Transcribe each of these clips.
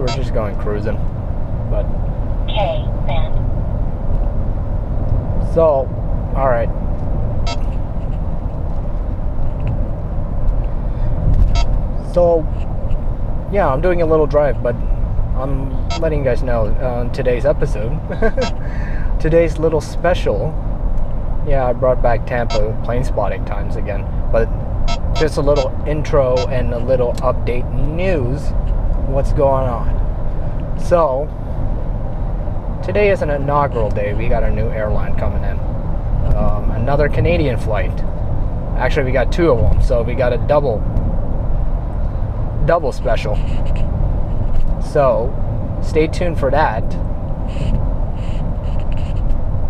we're just going cruising. But K band. so, all right. So, yeah, I'm doing a little drive, but I'm letting you guys know on today's episode, today's little special. Yeah, I brought back Tampa plane spotting times again, but just a little intro and a little update news, what's going on. So, today is an inaugural day. We got a new airline coming in. Another Canadian flight. Actually, we got two of them, so we got a double special. So, stay tuned for that.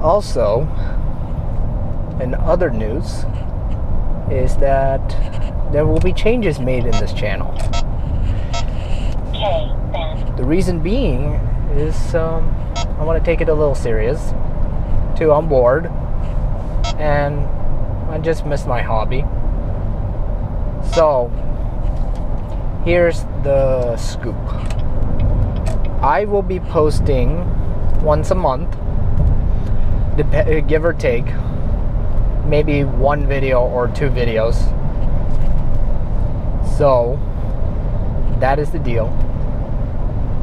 Also, in other news, is that there will be changes made in this channel. K band. The reason being is I want to take it a little serious. Two, I'm bored, and I just miss my hobby. So, here's the scoop. I will be posting once a month, give or take, maybe one video or two videos. So, that is the deal.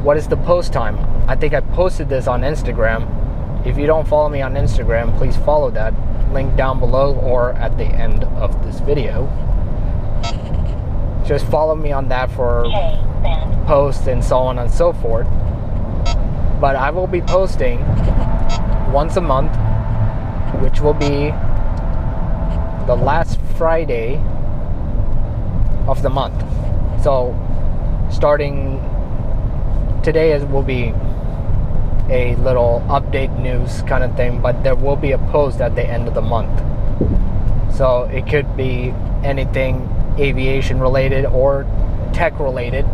What is the post time? I think I posted this on Instagram. If you don't follow me on Instagram, please follow that. Link down below or at the end of this video. Just follow me on that for posts and so on and so forth. But I will be posting once a month, which will be the last Friday of the month. So starting today, it will be a little update news kind of thing, but there will be a post at the end of the month. So it could be anything aviation related or tech related.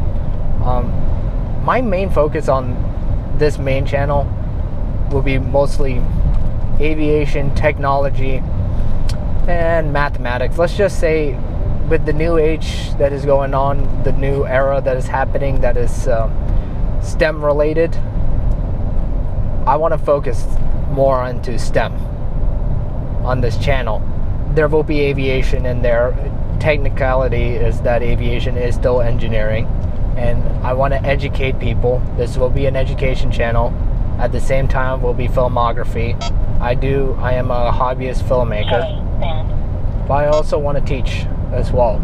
My main focus on this main channel will be mostly aviation, technology, and mathematics. Let's just say with the new age that is going on, the new era that is happening, that is STEM related, I want to focus more into STEM on this channel. There will be aviation in there. Technicality is that aviation is still engineering, and I want to educate people. This will be an education channel. At the same time will be filmography. I am a hobbyist filmmaker, but I also want to teach as well.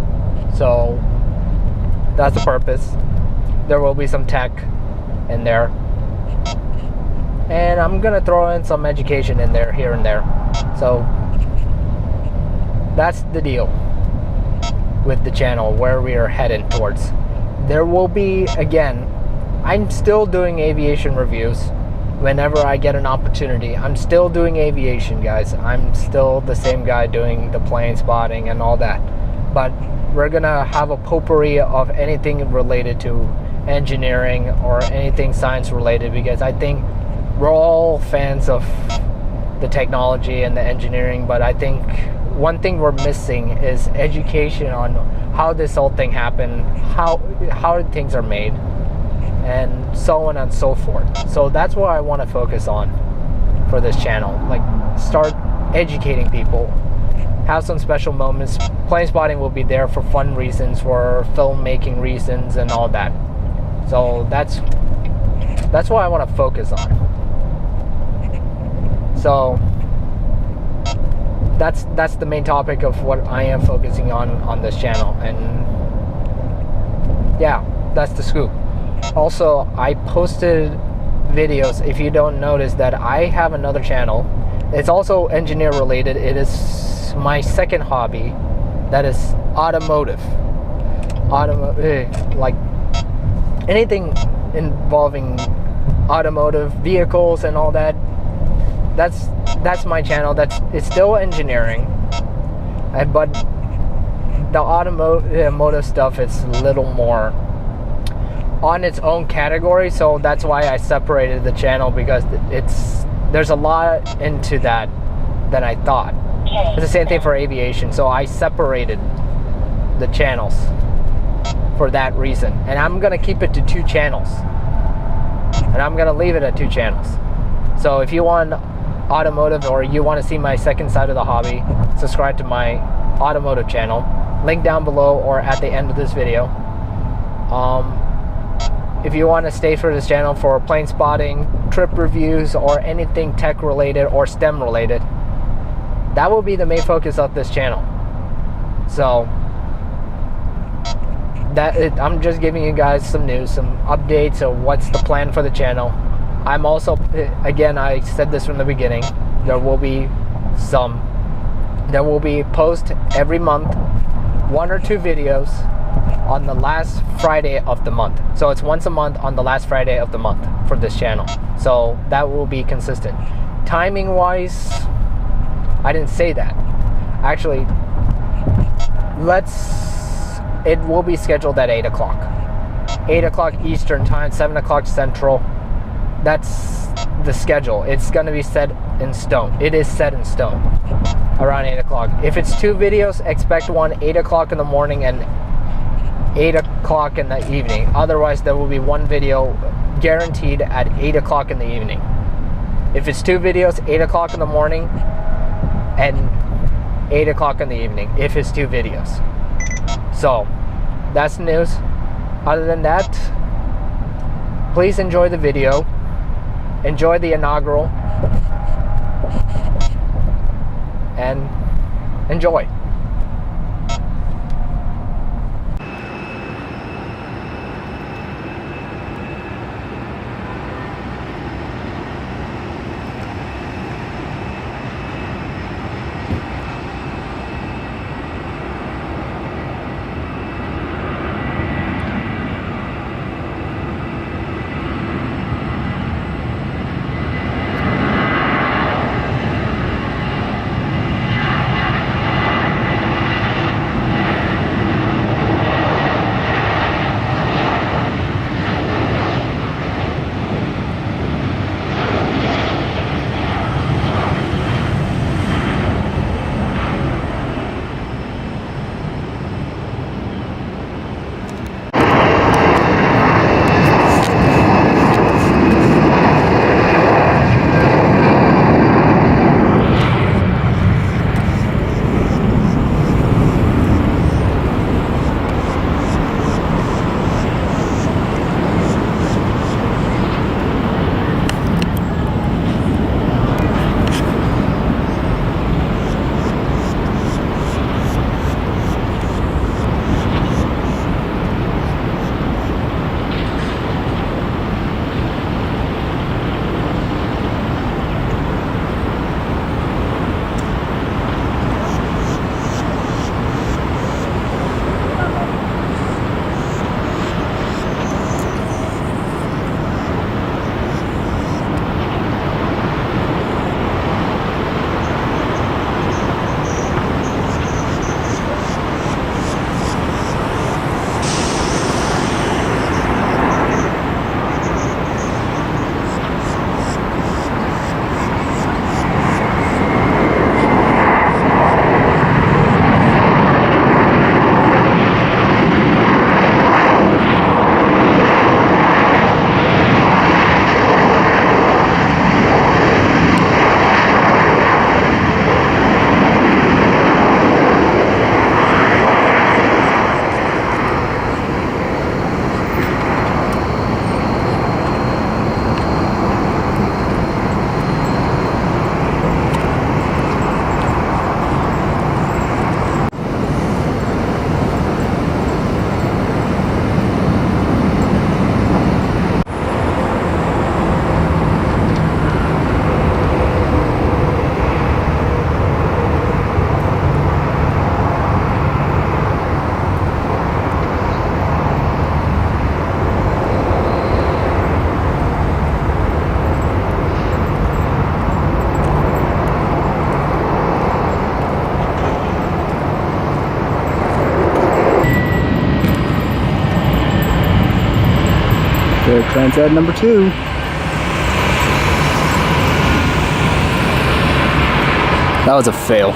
So that's the purpose. There will be some tech in there, and I'm gonna throw in some education in there here and there. So that's the deal with the channel, where we are heading towards. There will be, again, I'm still doing aviation reviews whenever I get an opportunity. I'm still doing aviation, guys. I'm still the same guy doing the plane spotting and all that, but we're gonna have a potpourri of anything related to engineering or anything science related, because I think we're all fans of the technology and the engineering, but I think one thing we're missing is education on how this whole thing happened, how things are made, and so on and so forth. So that's what I want to focus on for this channel. Like, start educating people, have some special moments. Plane spotting will be there for fun reasons, for filmmaking reasons, and all that. So that's what I want to focus on. So that's the main topic of what I am focusing on this channel. And yeah, that's the scoop. Also, I posted videos. If you don't notice, that I have another channel. It's also engineer related. It is my second hobby, that is automotive. Like anything involving automotive vehicles and all that. That's my channel. It's still engineering, but the automotive stuff is a little more on its own category. So that's why I separated the channel, because there's a lot into that than I thought. It's the same thing for aviation. So I separated the channels for that reason, and I'm gonna keep it to two channels. and I'm gonna leave it at 2 channels. So if you want automotive, or you want to see my second side of the hobby, subscribe to my automotive channel, link down below or at the end of this video. If you want to stay for this channel for plane spotting, trip reviews, or anything tech related or STEM related, that will be the main focus of this channel. So I'm just giving you guys some news, some updates of what's the plan for the channel. I'm also, again, I said this from the beginning, there will be posts every month, 1 or 2 videos on the last Friday of the month. So it's once a month on the last Friday of the month for this channel. So that will be consistent. Timing wise, I didn't say that. Actually, it will be scheduled at 8 o'clock. 8 o'clock Eastern time, 7 o'clock Central. That's the schedule. It's going to be set in stone. It is set in stone around 8 o'clock. If it's 2 videos, expect one 8 o'clock in the morning and 8 o'clock in the evening. Otherwise, there will be 1 video guaranteed at 8 o'clock in the evening. If it's 2 videos, 8 o'clock in the morning and 8 o'clock in the evening, if it's 2 videos. So, that's the news. Other than that, please enjoy the video. Enjoy the inaugural. And enjoy. There's Transat number 2. That was a fail.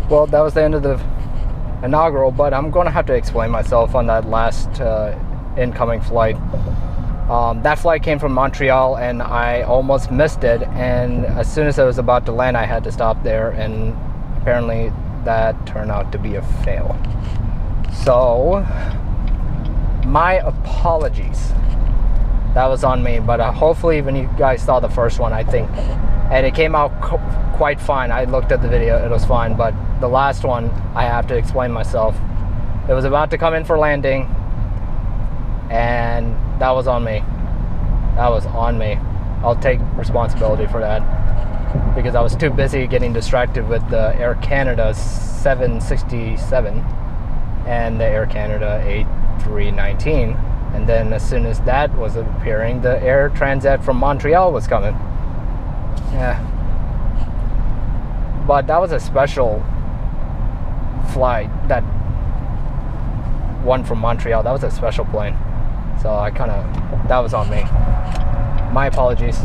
Well, that was the end of the inaugural, but I'm going to have to explain myself on that last incoming flight. That flight came from Montreal and I almost missed it, and as soon as I was about to land I had to stop there, and apparently that turned out to be a fail. So my apologies, that was on me, but hopefully when you guys saw the first one, I think, and it came out quite fine. I looked at the video, it was fine, but the last one I have to explain myself. It was about to come in for landing and that was on me. That was on me. I'll take responsibility for that because I was too busy getting distracted with the Air Canada 767 and the Air Canada 8319, and then as soon as that was appearing, the Air Transat from Montreal was coming. Yeah, but that was a special flight. That one from Montreal, that was a special plane. So that was on me. My apologies.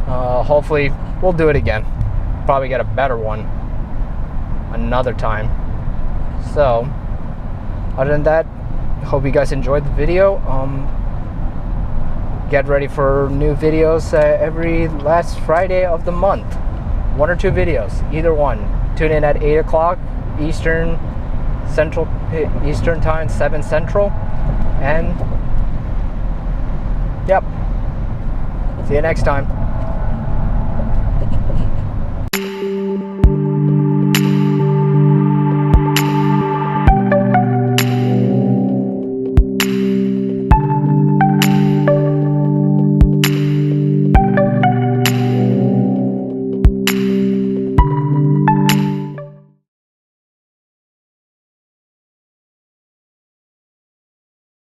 Hopefully we'll do it again. Probably get a better one another time. So other than that, hope you guys enjoyed the video. Get ready for new videos every last Friday of the month. 1 or 2 videos, either one. Tune in at 8 o'clock Eastern Time, 7 Central. And yep, see you next time.